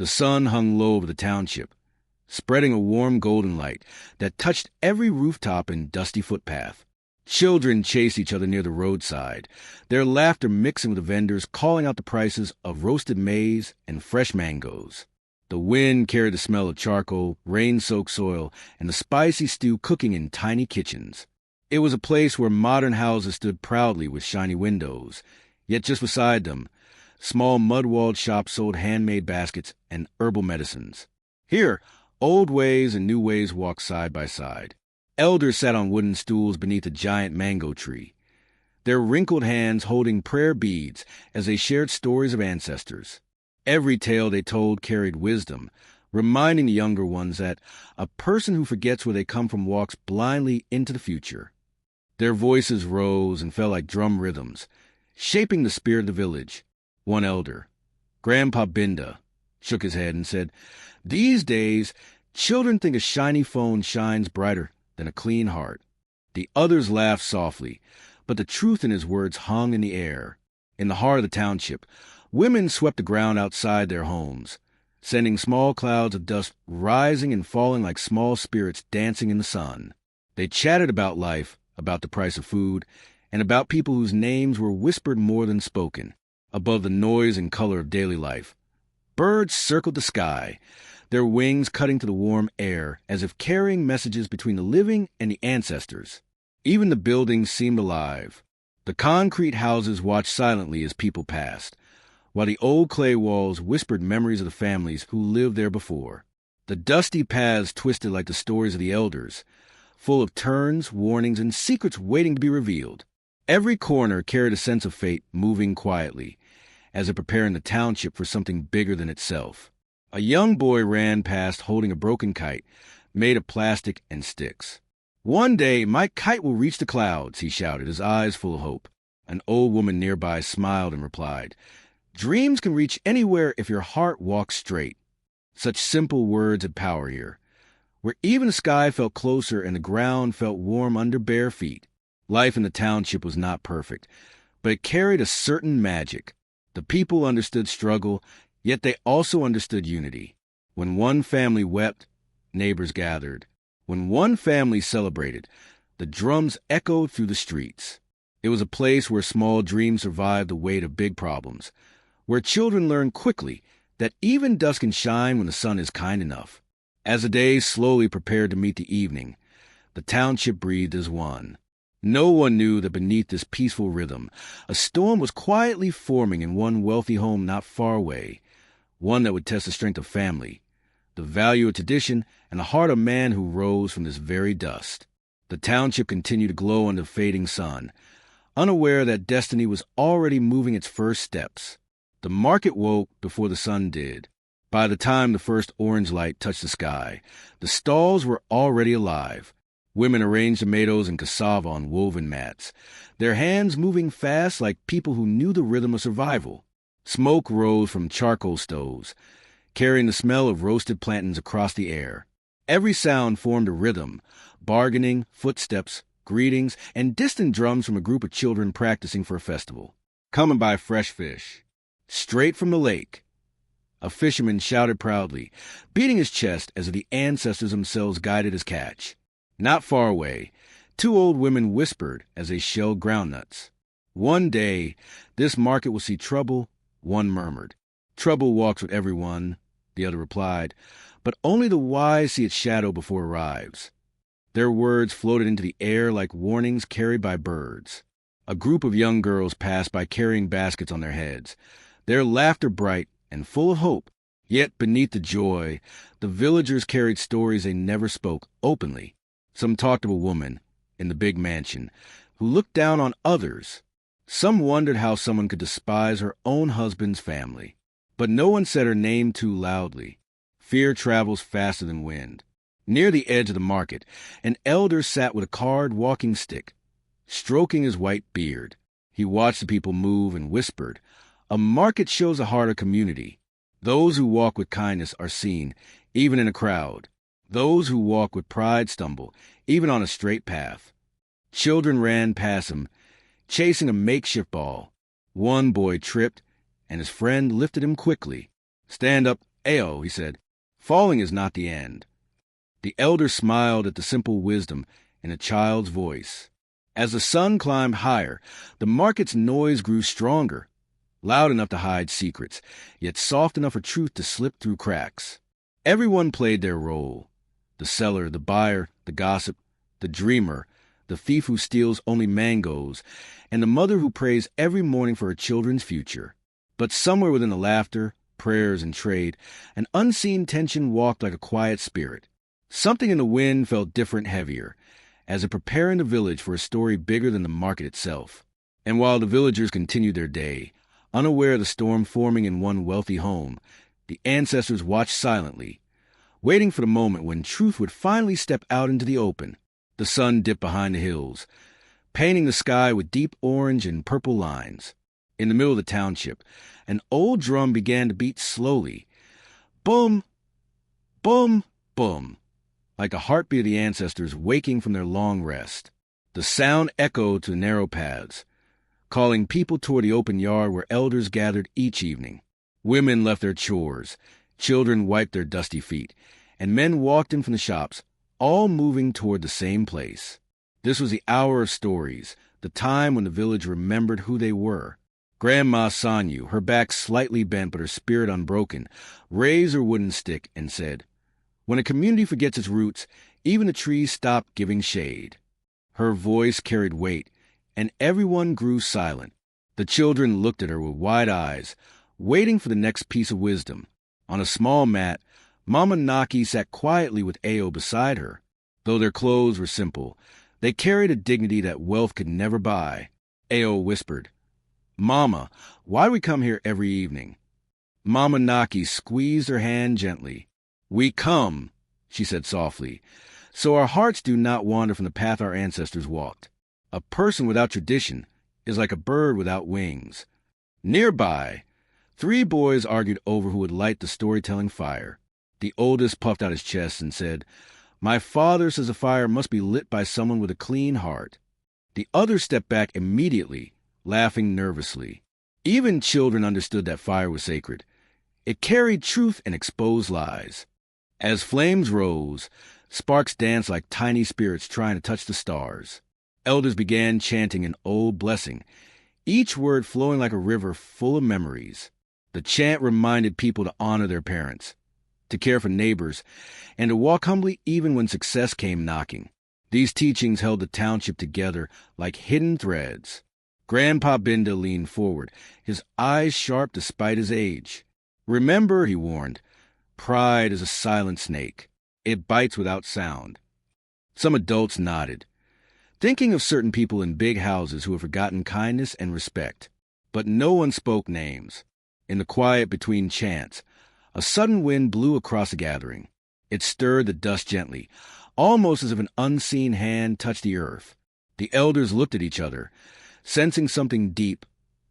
The sun hung low over the township, spreading a warm golden light that touched every rooftop and dusty footpath. Children chased each other near the roadside, their laughter mixing with the vendors calling out the prices of roasted maize and fresh mangoes. The wind carried the smell of charcoal, rain-soaked soil, and the spicy stew cooking in tiny kitchens. It was a place where modern houses stood proudly with shiny windows, yet just beside them, small mud-walled shops sold handmade baskets and herbal medicines. Here, old ways and new ways walked side by side. Elders sat on wooden stools beneath a giant mango tree, their wrinkled hands holding prayer beads as they shared stories of ancestors. Every tale they told carried wisdom, reminding the younger ones that a person who forgets where they come from walks blindly into the future. Their voices rose and fell like drum rhythms, shaping the spirit of the village. One elder, Grandpa Binda, shook his head and said, "These days, children think a shiny phone shines brighter than a clean heart." The others laughed softly, but the truth in his words hung in the air. In the heart of the township, women swept the ground outside their homes, sending small clouds of dust rising and falling like small spirits dancing in the sun. They chatted about life, about the price of food, and about people whose names were whispered more than spoken, above the noise and color of daily life. Birds circled the sky, their wings cutting to the warm air as if carrying messages between the living and the ancestors. Even the buildings seemed alive. The concrete houses watched silently as people passed, while the old clay walls whispered memories of the families who lived there before. The dusty paths twisted like the stories of the elders, full of turns, warnings, and secrets waiting to be revealed. Every corner carried a sense of fate moving quietly, as if preparing the township for something bigger than itself. A young boy ran past holding a broken kite made of plastic and sticks. "One day my kite will reach the clouds," he shouted, his eyes full of hope. An old woman nearby smiled and replied, "Dreams can reach anywhere if your heart walks straight." Such simple words had power here, where even the sky felt closer and the ground felt warm under bare feet. Life in the township was not perfect, but it carried a certain magic. The people understood struggle, yet they also understood unity. When one family wept, neighbors gathered. When one family celebrated, the drums echoed through the streets. It was a place where small dreams survived the weight of big problems, where children learned quickly that even dust can shine when the sun is kind enough. As the days slowly prepared to meet the evening, the township breathed as one. No one knew that beneath this peaceful rhythm, a storm was quietly forming in one wealthy home not far away, one that would test the strength of family, the value of tradition, and the heart of man who rose from this very dust. The township continued to glow under the fading sun, unaware that destiny was already moving its first steps. The market woke before the sun did. By the time the first orange light touched the sky, the stalls were already alive. Women arranged tomatoes and cassava on woven mats, their hands moving fast like people who knew the rhythm of survival. Smoke rose from charcoal stoves, carrying the smell of roasted plantains across the air. Every sound formed a rhythm, bargaining, footsteps, greetings, and distant drums from a group of children practicing for a festival. Coming by fresh fish, straight from the lake. A fisherman shouted proudly, beating his chest as if the ancestors themselves guided his catch. Not far away, two old women whispered as they shelled groundnuts. "One day, this market will see trouble," one murmured. "Trouble walks with everyone," the other replied, "but only the wise see its shadow before it arrives." Their words floated into the air like warnings carried by birds. A group of young girls passed by carrying baskets on their heads, their laughter bright and full of hope. Yet beneath the joy, the villagers carried stories they never spoke openly. Some talked of a woman, in the big mansion, who looked down on others. Some wondered how someone could despise her own husband's family. But no one said her name too loudly. Fear travels faster than wind. Near the edge of the market, an elder sat with a carved walking stick, stroking his white beard. He watched the people move and whispered, "A market shows a heart of community. Those who walk with kindness are seen, even in a crowd. Those who walk with pride stumble, even on a straight path." Children ran past him, chasing a makeshift ball. One boy tripped, and his friend lifted him quickly. "Stand up "Ayo," he said, "falling is not the end." The elder smiled at the simple wisdom in a child's voice. As the sun climbed higher, the market's noise grew stronger, loud enough to hide secrets, yet soft enough for truth to slip through cracks. Everyone played their role: the seller, the buyer, the gossip, the dreamer, the thief who steals only mangoes, and the mother who prays every morning for her children's future. But somewhere within the laughter, prayers, and trade, an unseen tension walked like a quiet spirit. Something in the wind felt different, heavier, as if preparing the village for a story bigger than the market itself. And while the villagers continued their day, unaware of the storm forming in one wealthy home, the ancestors watched silently, waiting for the moment when truth would finally step out into the open. The sun dipped behind the hills, painting the sky with deep orange and purple lines. In the middle of the township, an old drum began to beat slowly. Boom, boom, boom, like a heartbeat of the ancestors waking from their long rest. The sound echoed to the narrow paths, calling people toward the open yard where elders gathered each evening. Women left their chores, children wiped their dusty feet, and men walked in from the shops, all moving toward the same place. This was the hour of stories, the time when the village remembered who they were. Grandma Sonia, her back slightly bent but her spirit unbroken, raised her wooden stick and said, "When a community forgets its roots, even the trees stop giving shade." Her voice carried weight, and everyone grew silent. The children looked at her with wide eyes, waiting for the next piece of wisdom. On a small mat, Mama Naki sat quietly with Ayo beside her. Though their clothes were simple, they carried a dignity that wealth could never buy. Ayo whispered, "Mama, why do we come here every evening?" Mama Naki squeezed her hand gently. "We come," she said softly, "so our hearts do not wander from the path our ancestors walked. A person without tradition is like a bird without wings." Nearby, 3 boys argued over who would light the storytelling fire. The oldest puffed out his chest and said, "My father says a fire must be lit by someone with a clean heart." The others stepped back immediately, laughing nervously. Even children understood that fire was sacred. It carried truth and exposed lies. As flames rose, sparks danced like tiny spirits trying to touch the stars. Elders began chanting an old blessing, each word flowing like a river full of memories. The chant reminded people to honor their parents, to care for neighbors, and to walk humbly even when success came knocking. These teachings held the township together like hidden threads. Grandpa Binda leaned forward, his eyes sharp despite his age. "Remember," he warned, "pride is a silent snake. It bites without sound." Some adults nodded, thinking of certain people in big houses who had forgotten kindness and respect. But no one spoke names. In the quiet between chants, a sudden wind blew across the gathering. It stirred the dust gently, almost as if an unseen hand touched the earth. The elders looked at each other, sensing something deep,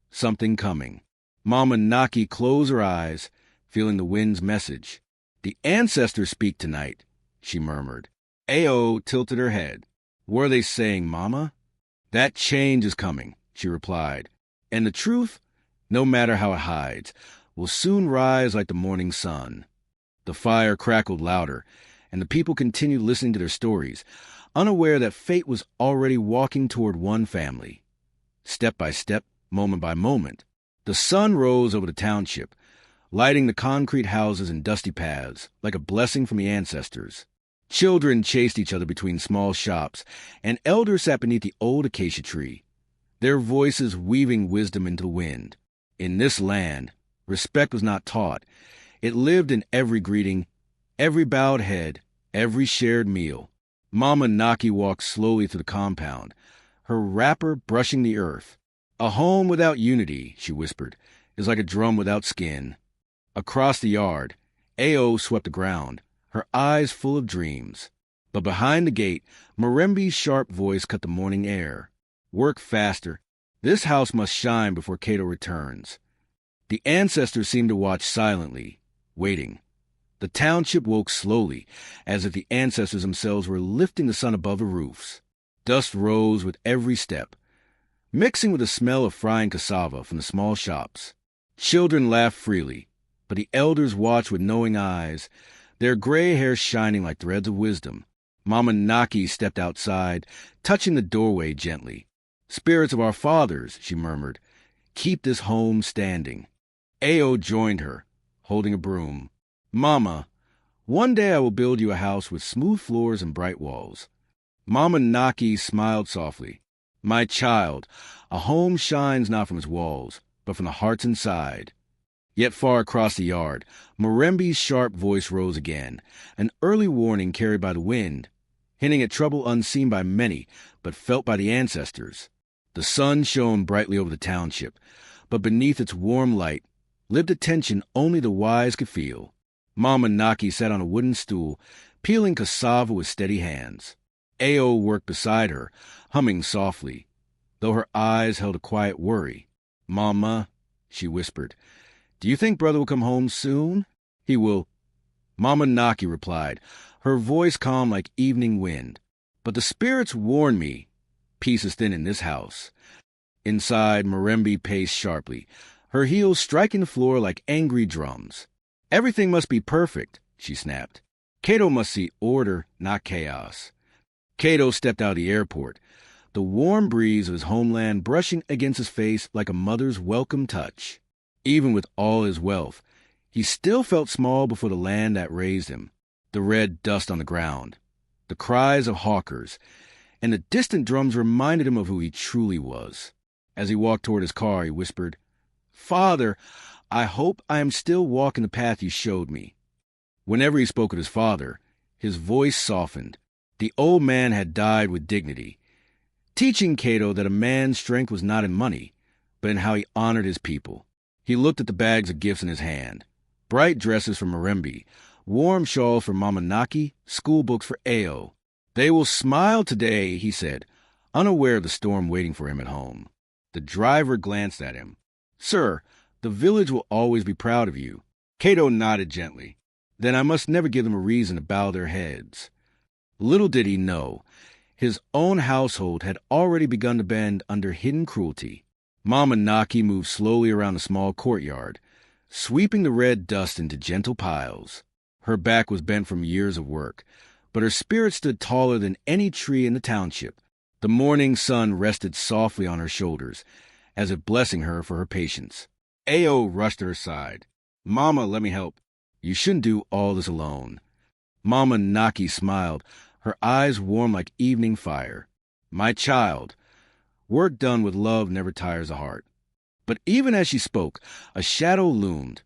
something coming. Mama Naki closed her eyes, feeling the wind's message. "The ancestors speak tonight," she murmured. Ayo tilted her head. "What are they saying, Mama?" "That change is coming," she replied. "And the truth, no matter how it hides, will soon rise like the morning sun." The fire crackled louder, and the people continued listening to their stories, unaware that fate was already walking toward one family. Step by step, moment by moment, the sun rose over the township, lighting the concrete houses and dusty paths like a blessing from the ancestors. Children chased each other between small shops, and elders sat beneath the old acacia tree, their voices weaving wisdom into the wind. In this land, respect was not taught. It lived in every greeting, every bowed head, every shared meal. Mama Naki walked slowly through the compound, her wrapper brushing the earth. "A home without unity," she whispered, "is like a drum without skin." Across the yard, Ayo swept the ground, her eyes full of dreams. But behind the gate, Marembe's sharp voice cut the morning air. "Work faster. This house must shine before Cato returns." The ancestors seemed to watch silently, waiting. The township woke slowly, as if the ancestors themselves were lifting the sun above the roofs. Dust rose with every step, mixing with the smell of frying cassava from the small shops. Children laughed freely, but the elders watched with knowing eyes, their gray hair shining like threads of wisdom. Mama Naki stepped outside, touching the doorway gently. "Spirits of our fathers," she murmured, "keep this home standing." Ao joined her, holding a broom. "Mama, one day I will build you a house with smooth floors and bright walls." Mama Naki smiled softly. "My child, a home shines not from its walls, but from the hearts inside." Yet far across the yard, Morembe's sharp voice rose again, an early warning carried by the wind, hinting at trouble unseen by many, but felt by the ancestors. The sun shone brightly over the township, but beneath its warm light lived a tension only the wise could feel. Mama Naki sat on a wooden stool, peeling cassava with steady hands. Ao worked beside her, humming softly, though her eyes held a quiet worry. "Mama," she whispered, "do you think brother will come home soon?" "He will," Mama Naki replied, her voice calm like evening wind. "But the spirits warn me, peace is thin in this house." Inside, Morembe paced sharply, her heels striking the floor like angry drums. "Everything must be perfect," she snapped. "Cato must see order, not chaos." Cato stepped out of the airport, the warm breeze of his homeland brushing against his face like a mother's welcome touch. Even with all his wealth, he still felt small before the land that raised him. The red dust on the ground, the cries of hawkers, and the distant drums reminded him of who he truly was. As he walked toward his car, he whispered, "Father, I hope I am still walking the path you showed me." Whenever he spoke of his father, his voice softened. The old man had died with dignity, teaching Cato that a man's strength was not in money, but in how he honored his people. He looked at the bags of gifts in his hand. Bright dresses for Morembe, warm shawls for Mama Naki, school books for Ao. "They will smile today," he said, unaware of the storm waiting for him at home. The driver glanced at him. "Sir, the village will always be proud of you." Cato nodded gently. "Then I must never give them a reason to bow their heads." Little did he know, his own household had already begun to bend under hidden cruelty. Mama Naki moved slowly around the small courtyard, sweeping the red dust into gentle piles. Her back was bent from years of work, but her spirit stood taller than any tree in the township. The morning sun rested softly on her shoulders, as if blessing her for her patience. Ao rushed to her side. "Mama, let me help." "You shouldn't do all this alone." Mama Naki smiled, her eyes warm like evening fire. "My child, work done with love never tires the heart." But even as she spoke, a shadow loomed.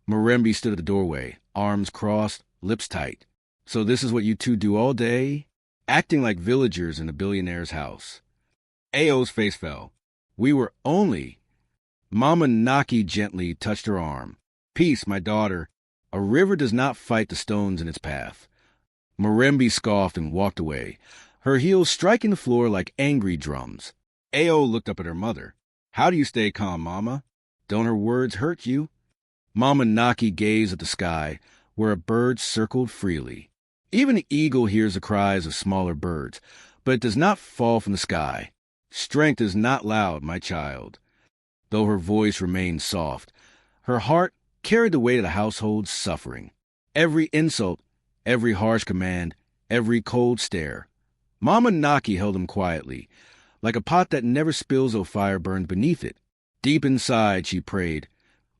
Morembe stood at the doorway, arms crossed, lips tight. "So this is what you two do all day?" Acting like villagers in a billionaire's house. Ao's face fell. "We were only—" Mama Naki gently touched her arm. "Peace, my daughter. A river does not fight the stones in its path." Morembe scoffed and walked away, her heels striking the floor like angry drums. Ao looked up at her mother. "How do you stay calm, Mama? Don't her words hurt you?" Mama Naki gazed at the sky, where a bird circled freely. Even the eagle hears the cries of smaller birds, but it does not fall from the sky. Strength is not loud, my child. Though her voice remained soft, her heart carried the weight of the household's suffering. Every insult, every harsh command, every cold stare. Mama Naki held him quietly, like a pot that never spills though fire burns beneath it. Deep inside, she prayed,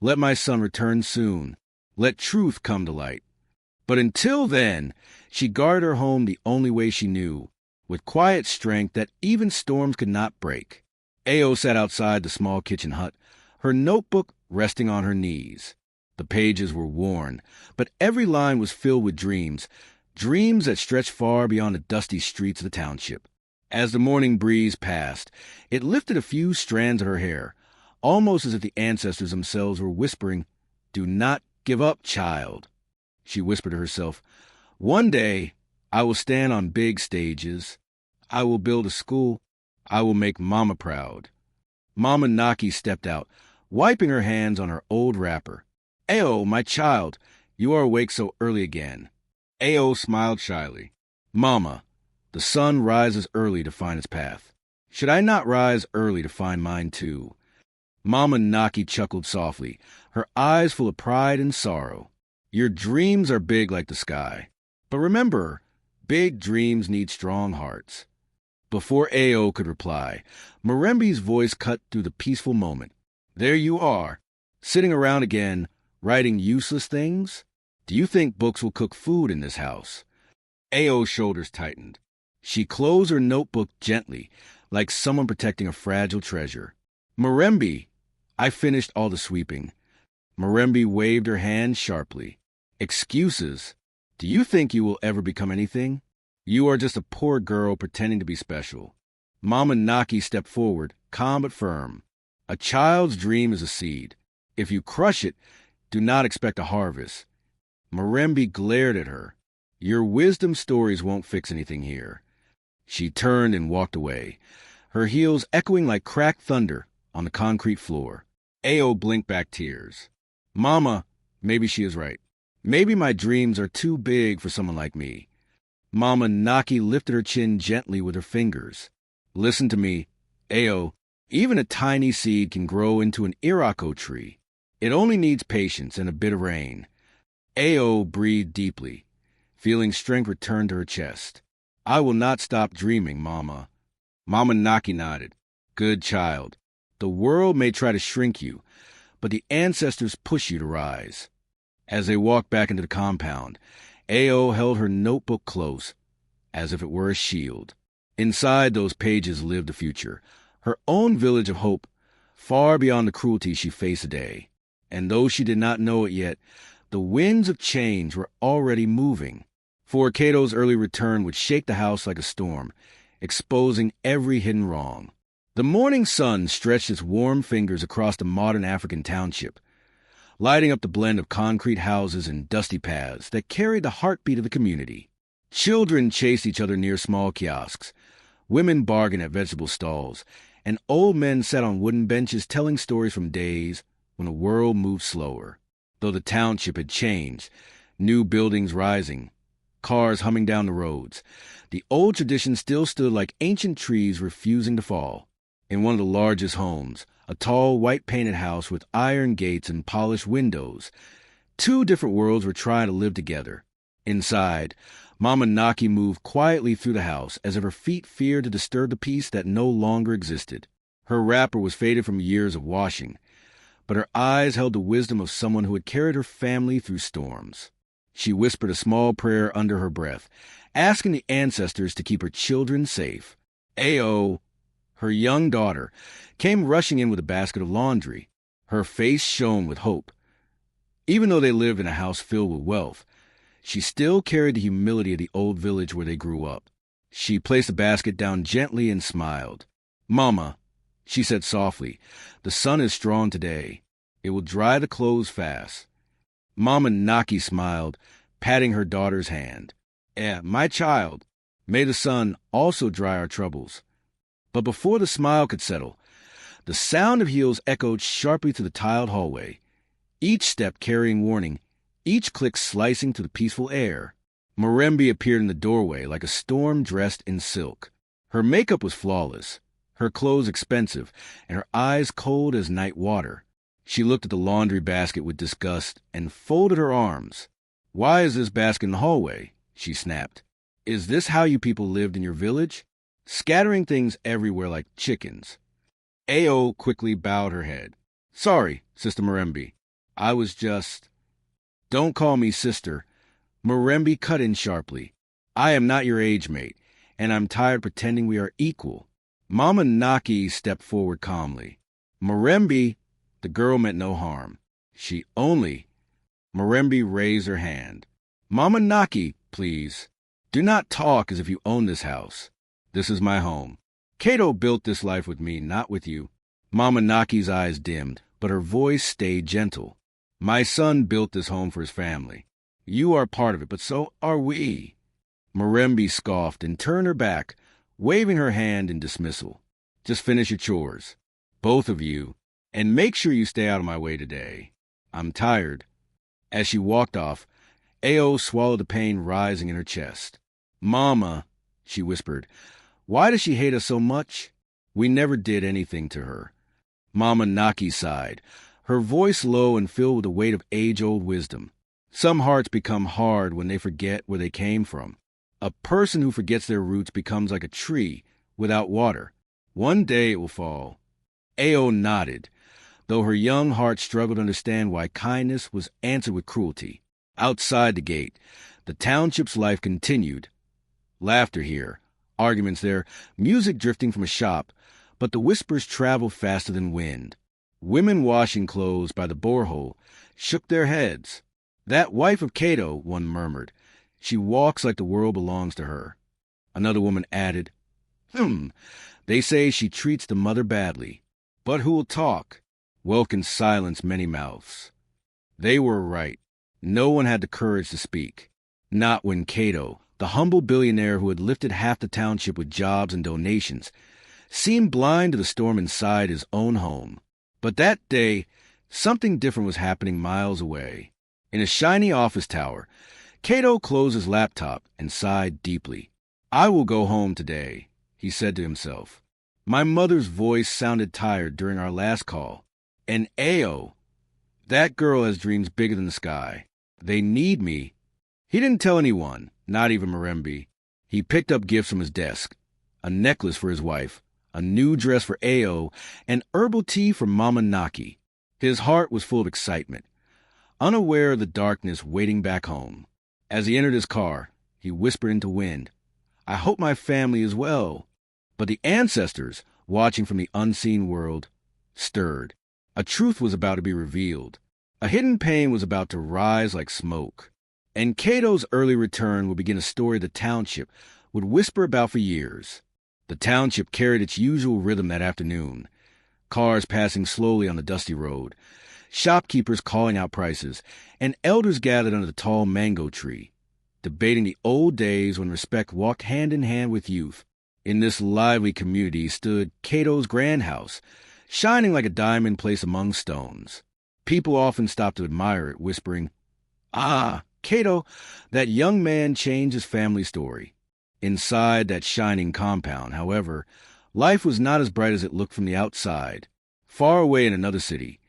"Let my son return soon. Let truth come to light." But until then, she guarded her home the only way she knew, with quiet strength that even storms could not break. Ao sat outside the small kitchen hut, her notebook resting on her knees. The pages were worn, but every line was filled with dreams, dreams that stretched far beyond the dusty streets of the township. As the morning breeze passed, it lifted a few strands of her hair, almost as if the ancestors themselves were whispering, "Do not give up, child." She whispered to herself, "One day I will stand on big stages. I will build a school. I will make Mama proud." Mama Naki stepped out, wiping her hands on her old wrapper. "Ao, my child, you are awake so early again." Ao smiled shyly. "Mama, the sun rises early to find its path. Should I not rise early to find mine too?" Mama Naki chuckled softly, her eyes full of pride and sorrow. Your dreams are big like the sky. But remember, big dreams need strong hearts. Before Ao could reply, Mirembe's voice cut through the peaceful moment. There you are, sitting around again, writing useless things? Do you think books will cook food in this house? Ao's shoulders tightened. She closed her notebook gently, like someone protecting a fragile treasure. Mirembe, I finished all the sweeping. Mirembe waved her hand sharply. Excuses? Do you think you will ever become anything? You are just a poor girl pretending to be special. Mama Naki stepped forward, calm but firm. A child's dream is a seed. If you crush it, do not expect a harvest. Mirembe glared at her. Your wisdom stories won't fix anything here. She turned and walked away, her heels echoing like cracked thunder on the concrete floor. Ao blinked back tears. Mama, maybe she is right. Maybe my dreams are too big for someone like me. Mama Naki lifted her chin gently with her fingers. Listen to me, Ao. Even a tiny seed can grow into an irako tree. It only needs patience and a bit of rain. Ao breathed deeply, feeling strength return to her chest. I will not stop dreaming, Mama. Mama Naki nodded. Good child. The world may try to shrink you, but the ancestors push you to rise. As they walked back into the compound, Ao held her notebook close, as if it were a shield. Inside those pages lived the future, her own village of hope, far beyond the cruelty she faced today. And though she did not know it yet, the winds of change were already moving. For Cato's early return would shake the house like a storm, exposing every hidden wrong. The morning sun stretched its warm fingers across the modern African township, lighting up the blend of concrete houses and dusty paths that carried the heartbeat of the community. Children chased each other near small kiosks, women bargained at vegetable stalls, and old men sat on wooden benches telling stories from days when the world moved slower. Though the township had changed, new buildings rising, cars humming down the roads, the old traditions still stood like ancient trees refusing to fall. In one of the largest homes, a tall, white-painted house with iron gates and polished windows, two different worlds were trying to live together. Inside, Mama Naki moved quietly through the house as if her feet feared to disturb the peace that no longer existed. Her wrapper was faded from years of washing, but her eyes held the wisdom of someone who had carried her family through storms. She whispered a small prayer under her breath, asking the ancestors to keep her children safe. Ao, her young daughter, came rushing in with a basket of laundry. Her face shone with hope. Even though they lived in a house filled with wealth, she still carried the humility of the old village where they grew up. She placed the basket down gently and smiled. Mama, she said softly, the sun is strong today. It will dry the clothes fast. Mama Naki smiled, patting her daughter's hand. My child, may the sun also dry our troubles. But before the smile could settle, the sound of heels echoed sharply through the tiled hallway, each step carrying warning, each click slicing through the peaceful air. Mirembe appeared in the doorway like a storm dressed in silk. Her makeup was flawless, her clothes expensive, and her eyes cold as night water. She looked at the laundry basket with disgust and folded her arms. Why is this basket in the hallway? She snapped. Is this how you people lived in your village? Scattering things everywhere like chickens. Ao quickly bowed her head. Sorry, Sister Mirembe. I was just... Don't call me sister. Mirembe cut in sharply. I am not your age mate, and I'm tired pretending we are equal. Mama Naki stepped forward calmly. Mirembe, the girl meant no harm. She only... Mirembe raised her hand. Mama Naki, please. Do not talk as if you own this house. This is my home. Cato built this life with me, not with you. Mama Naki's eyes dimmed, but her voice stayed gentle. My son built this home for his family. You are part of it, but so are we. Mirembe scoffed and turned her back, waving her hand in dismissal. Just finish your chores, both of you, and make sure you stay out of my way today. I'm tired. As she walked off, Ao swallowed the pain rising in her chest. Mama, she whispered, why does she hate us so much? We never did anything to her. Mama Naki sighed, her voice low and filled with the weight of age-old wisdom. Some hearts become hard when they forget where they came from. A person who forgets their roots becomes like a tree without water. One day it will fall. Ao nodded, though her young heart struggled to understand why kindness was answered with cruelty. Outside the gate, the township's life continued. Laughter here, arguments there, music drifting from a shop, but the whispers traveled faster than wind. Women washing clothes by the borehole shook their heads. "That wife of Cato," one murmured. "She walks like the world belongs to her." Another woman added, "They say she treats the mother badly. But who will talk?" Wealth can silence many mouths. They were right. No one had the courage to speak. Not when Cato, the humble billionaire who had lifted half the township with jobs and donations, seemed blind to the storm inside his own home. But that day, something different was happening miles away. In a shiny office tower, Cato closed his laptop and sighed deeply. "I will go home today," he said to himself. "My mother's voice sounded tired during our last call. And Ao, that girl has dreams bigger than the sky. They need me." He didn't tell anyone, not even Reby. He picked up gifts from his desk, a necklace for his wife, a new dress for Ao, and herbal tea for Mama Naki. His heart was full of excitement, unaware of the darkness waiting back home. As he entered his car, he whispered into wind, "I hope my family is well." But the ancestors, watching from the unseen world, stirred. A truth was about to be revealed. A hidden pain was about to rise like smoke. And Cato's early return would begin a story the township would whisper about for years. The township carried its usual rhythm that afternoon. Cars passing slowly on the dusty road, shopkeepers calling out prices, and elders gathered under the tall mango tree, debating the old days when respect walked hand in hand with youth. In this lively community stood Cato's grand house, shining like a diamond placed among stones. People often stopped to admire it, whispering, "Ah, Cato, that young man changed his family story." Inside that shining compound, however, life was not as bright as it looked from the outside. Far away in another city,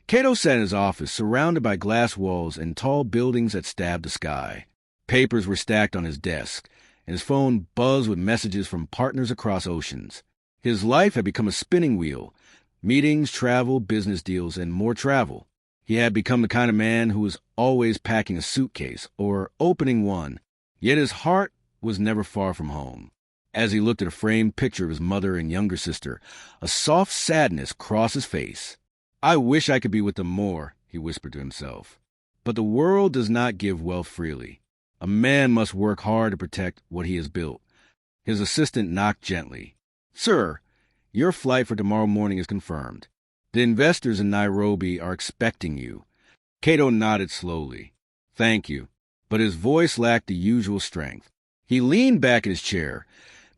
Cato sat in his office, surrounded by glass walls and tall buildings that stabbed the sky. Papers were stacked on his desk, and his phone buzzed with messages from partners across oceans. His life had become a spinning wheel. Meetings, travel, business deals, and more travel. He had become the kind of man who was always packing a suitcase or opening one, yet his heart was never far from home. As he looked at a framed picture of his mother and younger sister, a soft sadness crossed his face. "I wish I could be with them more," he whispered to himself. But the world does not give wealth freely. A man must work hard to protect what he has built. His assistant knocked gently. "Sir, your flight for tomorrow morning is confirmed. The investors in Nairobi are expecting you." Cato nodded slowly. "Thank you." But his voice lacked the usual strength. He leaned back in his chair,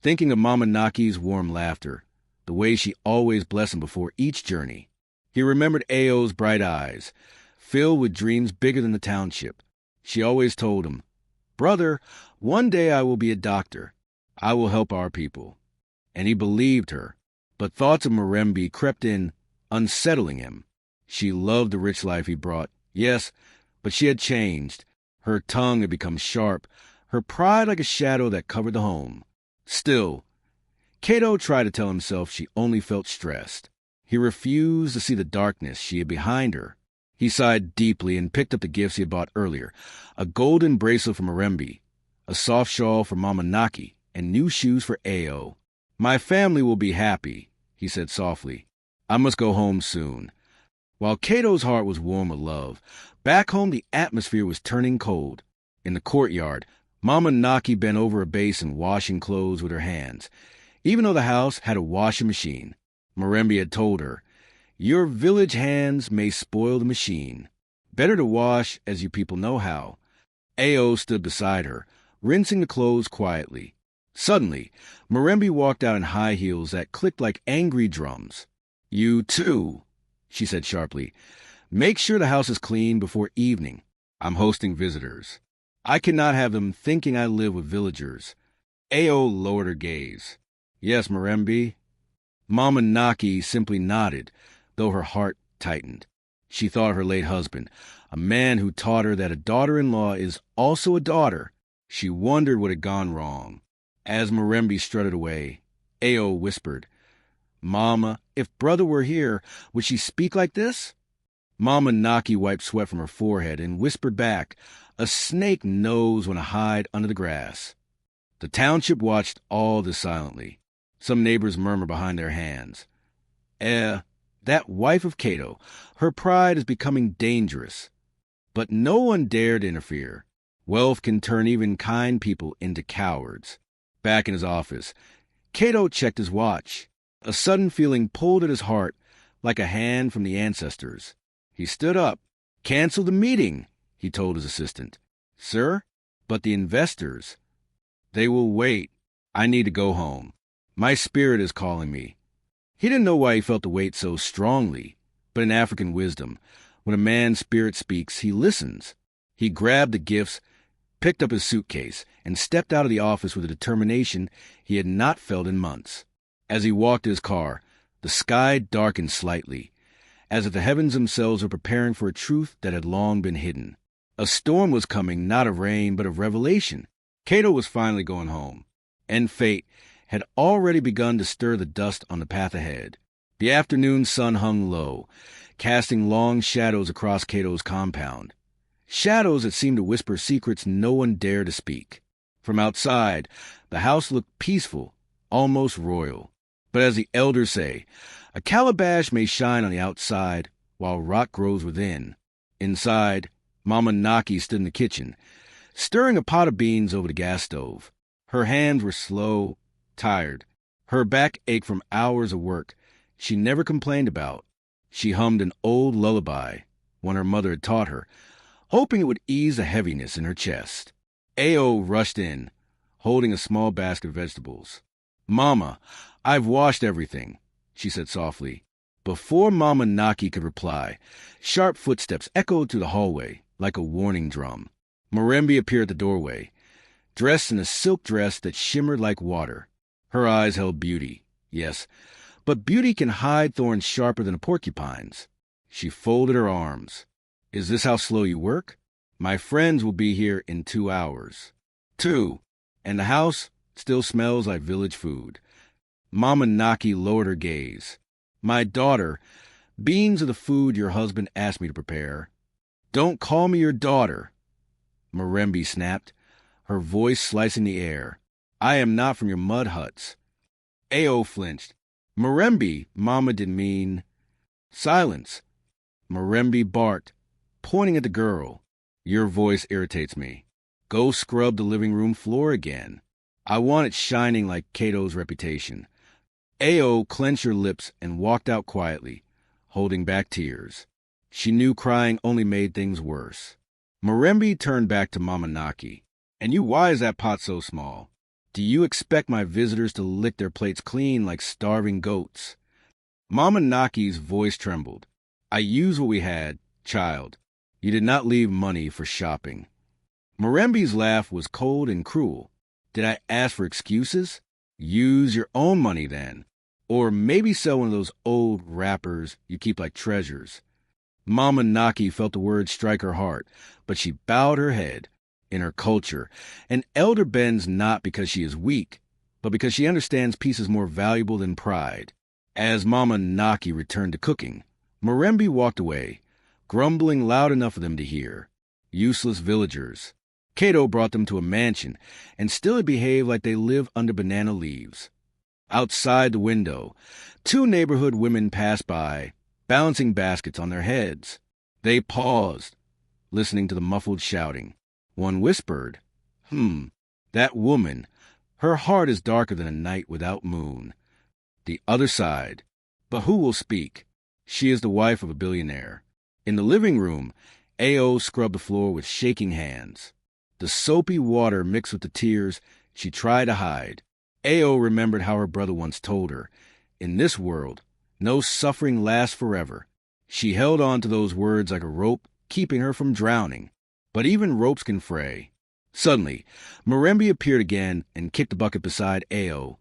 thinking of Mama Naki's warm laughter, the way she always blessed him before each journey. He remembered Ao's bright eyes, filled with dreams bigger than the township. She always told him, "Brother, one day I will be a doctor. I will help our people." And he believed her. But thoughts of Reby crept in, unsettling him. She loved the rich life he brought, yes, but she had changed. Her tongue had become sharp, her pride like a shadow that covered the home. Still, Cato tried to tell himself she only felt stressed. He refused to see the darkness she had behind her. He sighed deeply and picked up the gifts he had bought earlier, a golden bracelet from Reby, a soft shawl for Mama Naki, and new shoes for Ao. "My family will be happy," he said softly. "I must go home soon." While Cato's heart was warm with love, back home the atmosphere was turning cold. In the courtyard, Mama Naki bent over a basin washing clothes with her hands. Even though the house had a washing machine, Reby had told her, "Your village hands may spoil the machine. Better to wash as you people know how." Ao stood beside her, rinsing the clothes quietly. Suddenly, Reby walked out in high heels that clicked like angry drums. "You too," she said sharply. "Make sure the house is clean before evening. I'm hosting visitors. I cannot have them thinking I live with villagers." Ao lowered her gaze. "Yes, Reby." Mama Naki simply nodded, though her heart tightened. She thought of her late husband, a man who taught her that a daughter-in-law is also a daughter. She wondered what had gone wrong. As Murembe strutted away, Ao whispered, "Mama, if brother were here, would she speak like this?" Mama Naki wiped sweat from her forehead and whispered back, "A snake knows when to hide under the grass." The township watched all this silently. Some neighbors murmured behind their hands, that wife of Cato, her pride is becoming dangerous." But no one dared interfere. Wealth can turn even kind people into cowards. Back in his office, Cato checked his watch. A sudden feeling pulled at his heart like a hand from the ancestors. He stood up. "Cancel the meeting," he told his assistant. "Sir, but the investors." "They will wait. I need to go home. My spirit is calling me." He didn't know why he felt the weight so strongly, but in African wisdom, when a man's spirit speaks, he listens. He grabbed the gifts, picked up his suitcase, and stepped out of the office with a determination he had not felt in months. As he walked to his car, the sky darkened slightly, as if the heavens themselves were preparing for a truth that had long been hidden. A storm was coming, not of rain, but of revelation. Cato was finally going home, and fate had already begun to stir the dust on the path ahead. The afternoon sun hung low, casting long shadows across Cato's compound. Shadows that seemed to whisper secrets no one dared to speak. From outside, the house looked peaceful, almost royal. But as the elders say, a calabash may shine on the outside while rot grows within. Inside, Mama Naki stood in the kitchen, stirring a pot of beans over the gas stove. Her hands were slow, tired. Her back ached from hours of work she never complained about. She hummed an old lullaby, one her mother had taught her, hoping it would ease the heaviness in her chest. Ao rushed in, holding a small basket of vegetables. "Mama, I've washed everything," she said softly. Before Mama Naki could reply, sharp footsteps echoed through the hallway like a warning drum. Murembe appeared at the doorway, dressed in a silk dress that shimmered like water. Her eyes held beauty, yes, but beauty can hide thorns sharper than a porcupine's. She folded her arms. "Is this how slow you work? My friends will be here in 2 hours. 2. And the house still smells like village food." Mama Naki lowered her gaze. "My daughter, beans are the food your husband asked me to prepare." "Don't call me your daughter," Murembe snapped, her voice slicing the air. "I am not from your mud huts." Ao flinched. "Murembe, Mama didn't mean—" "Silence," Murembe barked, pointing at the girl. "Your voice irritates me. Go scrub the living room floor again. I want it shining like Cato's reputation." Ao clenched her lips and walked out quietly, holding back tears. She knew crying only made things worse. Murembe turned back to Mama Naki. "And you, why is that pot so small? Do you expect my visitors to lick their plates clean like starving goats?" Mama Naki's voice trembled. "I used what we had, child. You did not leave money for shopping." Murembe's laugh was cold and cruel. "Did I ask for excuses? Use your own money then. Or maybe sell one of those old wrappers you keep like treasures." Mama Naki felt the words strike her heart, but she bowed her head. In her culture, an elder bends not because she is weak, but because she understands peace is more valuable than pride. As Mama Naki returned to cooking, Murembe walked away, grumbling loud enough for them to hear. Useless villagers. Cato brought them to a mansion, and still it behaved like they lived under banana leaves. Outside the window, 2 neighborhood women passed by, balancing baskets on their heads. They paused, listening to the muffled shouting. One whispered, "That woman, her heart is darker than a night without moon." The other sighed, "But who will speak? She is the wife of a billionaire." In the living room, Ao scrubbed the floor with shaking hands. The soapy water mixed with the tears she tried to hide. Ao remembered how her brother once told her, "In this world, no suffering lasts forever." She held on to those words like a rope, keeping her from drowning. But even ropes can fray. Suddenly, Murembe appeared again and kicked the bucket beside Ao,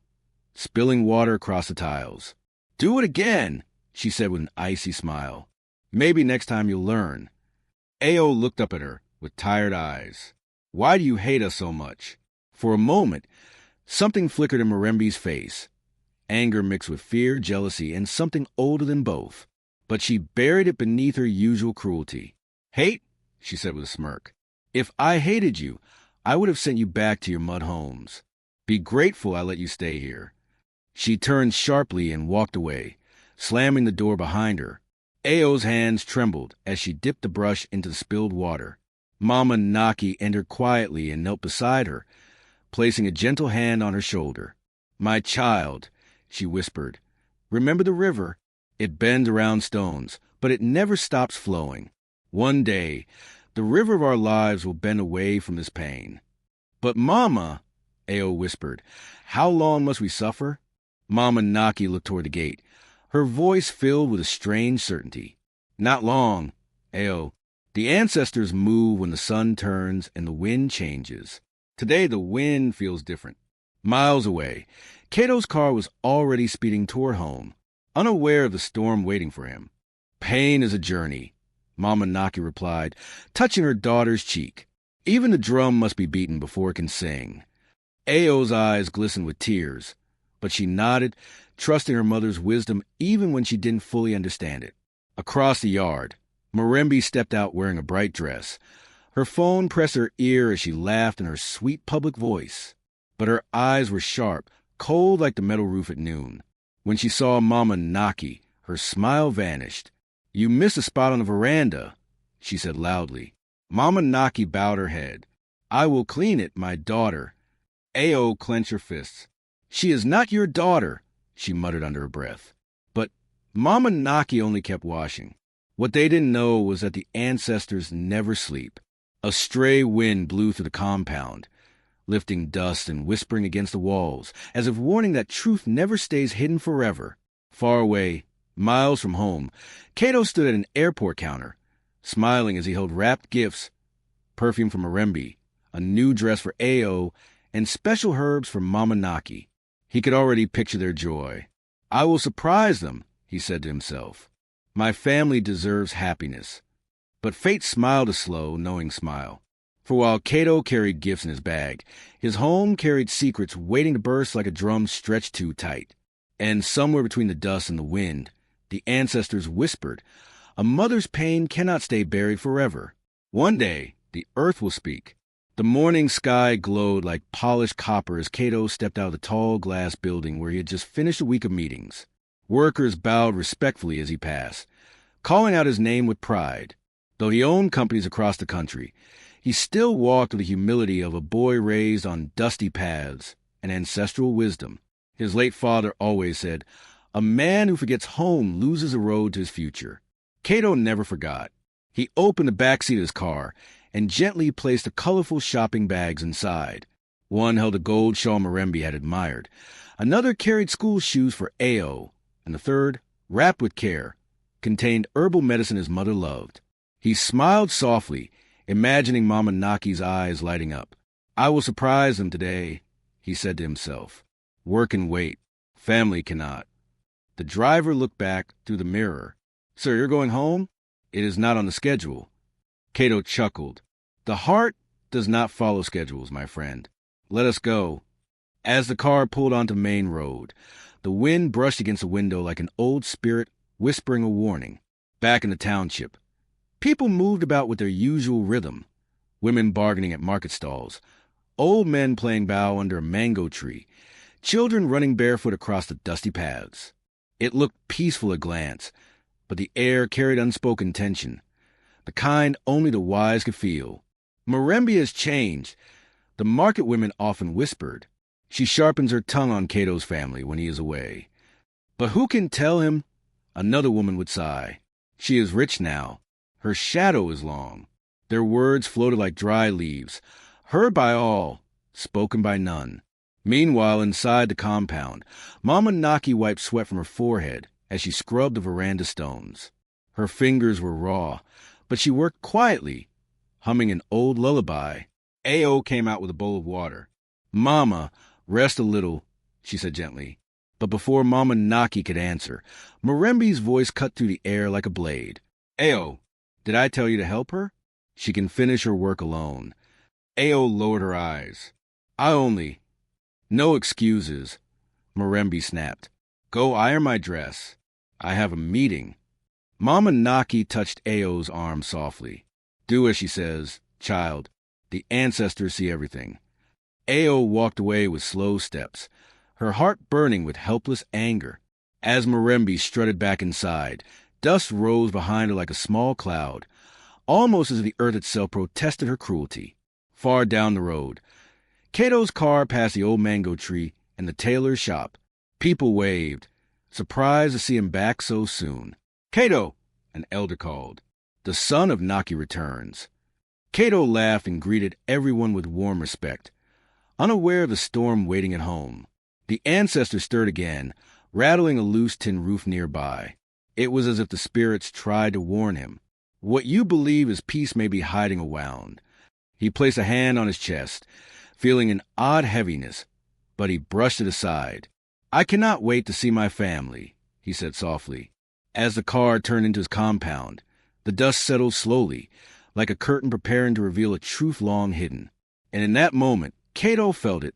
spilling water across the tiles. "Do it again," she said with an icy smile. Maybe next time you'll learn. Ao looked up at her with tired eyes. Why do you hate us so much? For a moment, something flickered in Marembe's face. Anger mixed with fear, jealousy, and something older than both. But she buried it beneath her usual cruelty. Hate? She said with a smirk. If I hated you, I would have sent you back to your mud homes. Be grateful I let you stay here. She turned sharply and walked away, slamming the door behind her. Ao's hands trembled as she dipped the brush into the spilled water. Mama Naki entered quietly and knelt beside her, placing a gentle hand on her shoulder. My child, she whispered, remember the river? It bends around stones, but it never stops flowing. One day, the river of our lives will bend away from this pain. But Mama, Ao whispered, how long must we suffer? Mama Naki looked toward the gate, her voice filled with a strange certainty. Not long, Ao. The ancestors move when the sun turns and the wind changes. Today the wind feels different. Miles away, Kato's car was already speeding toward home, unaware of the storm waiting for him. Pain is a journey, Mama Naki replied, touching her daughter's cheek. Even the drum must be beaten before it can sing. Ao's eyes glistened with tears, but she nodded, trusting her mother's wisdom even when she didn't fully understand it. Across the yard, Marembe stepped out wearing a bright dress. Her phone pressed her ear as she laughed in her sweet public voice. But her eyes were sharp, cold like the metal roof at noon. When she saw Mama Naki, her smile vanished. You missed a spot on the veranda, she said loudly. Mama Naki bowed her head. I will clean it, my daughter. Ao clenched her fists. She is not your daughter, she muttered under her breath. But Mama Naki only kept washing. What they didn't know was that the ancestors never sleep. A stray wind blew through the compound, lifting dust and whispering against the walls, as if warning that truth never stays hidden forever. Far away, miles from home, Kato stood at an airport counter, smiling as he held wrapped gifts, perfume from Marembe, a new dress for Ao, and special herbs for Mama Naki. He could already picture their joy. I will surprise them, he said to himself. My family deserves happiness. But fate smiled a slow, knowing smile. For while Kato carried gifts in his bag, his home carried secrets waiting to burst like a drum stretched too tight. And somewhere between the dust and the wind, the ancestors whispered, a mother's pain cannot stay buried forever. One day, the earth will speak. The morning sky glowed like polished copper as Kato stepped out of the tall glass building where he had just finished a week of meetings. Workers bowed respectfully as he passed, calling out his name with pride. Though he owned companies across the country, he still walked with the humility of a boy raised on dusty paths and ancestral wisdom. His late father always said, a man who forgets home loses the road to his future. Kato never forgot. He opened the back seat of his car and gently placed the colorful shopping bags inside. One held a gold shawl Marembe had admired. Another carried school shoes for Ao, and the third, wrapped with care, contained herbal medicine his mother loved. He smiled softly, imagining Mama Naki's eyes lighting up. I will surprise them today, he said to himself. Work can wait. Family cannot. The driver looked back through the mirror. Sir, you're going home? It is not on the schedule. Kato chuckled. The heart does not follow schedules, my friend. Let us go. As the car pulled onto Main Road, the wind brushed against the window like an old spirit whispering a warning. Back in the township, people moved about with their usual rhythm. Women bargaining at market stalls, old men playing bow under a mango tree, children running barefoot across the dusty paths. It looked peaceful at a glance, but the air carried unspoken tension, the kind only the wise could feel. Marembe has changed, the market women often whispered. She sharpens her tongue on Kato's family when he is away. But who can tell him? Another woman would sigh. She is rich now. Her shadow is long. Their words floated like dry leaves, heard by all, spoken by none. Meanwhile, inside the compound, Mama Naki wiped sweat from her forehead as she scrubbed the veranda stones. Her fingers were raw, but she worked quietly, humming an old lullaby. Ao came out with a bowl of water. Mama, rest a little, she said gently. But before Mama Naki could answer, Mirembe's voice cut through the air like a blade. Ayo, did I tell you to help her? She can finish her work alone. Ayo lowered her eyes. No excuses, Mirembe snapped. Go iron my dress. I have a meeting. Mama Naki touched Ayo's arm softly. Do as she says, child. The ancestors see everything. Ayo walked away with slow steps, her heart burning with helpless anger. As Mirembe strutted back inside, dust rose behind her like a small cloud, almost as if the earth itself protested her cruelty. Far down the road, Cato's car passed the old mango tree and the tailor's shop. People waved, surprised to see him back so soon. Cato, an elder called. The son of Naki returns. Cato laughed and greeted everyone with warm respect, unaware of the storm waiting at home. The ancestor stirred again, rattling a loose tin roof nearby. It was as if the spirits tried to warn him. What you believe is peace may be hiding around. He placed a hand on his chest, feeling an odd heaviness, but he brushed it aside. I cannot wait to see my family, he said softly. As the car turned into his compound, the dust settled slowly, like a curtain preparing to reveal a truth long hidden. And in that moment, Cato felt it.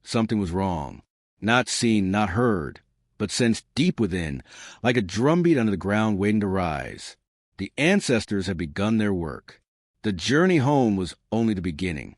Something was wrong. Not seen, not heard, but sensed deep within, like a drumbeat under the ground waiting to rise. The ancestors had begun their work. The journey home was only the beginning.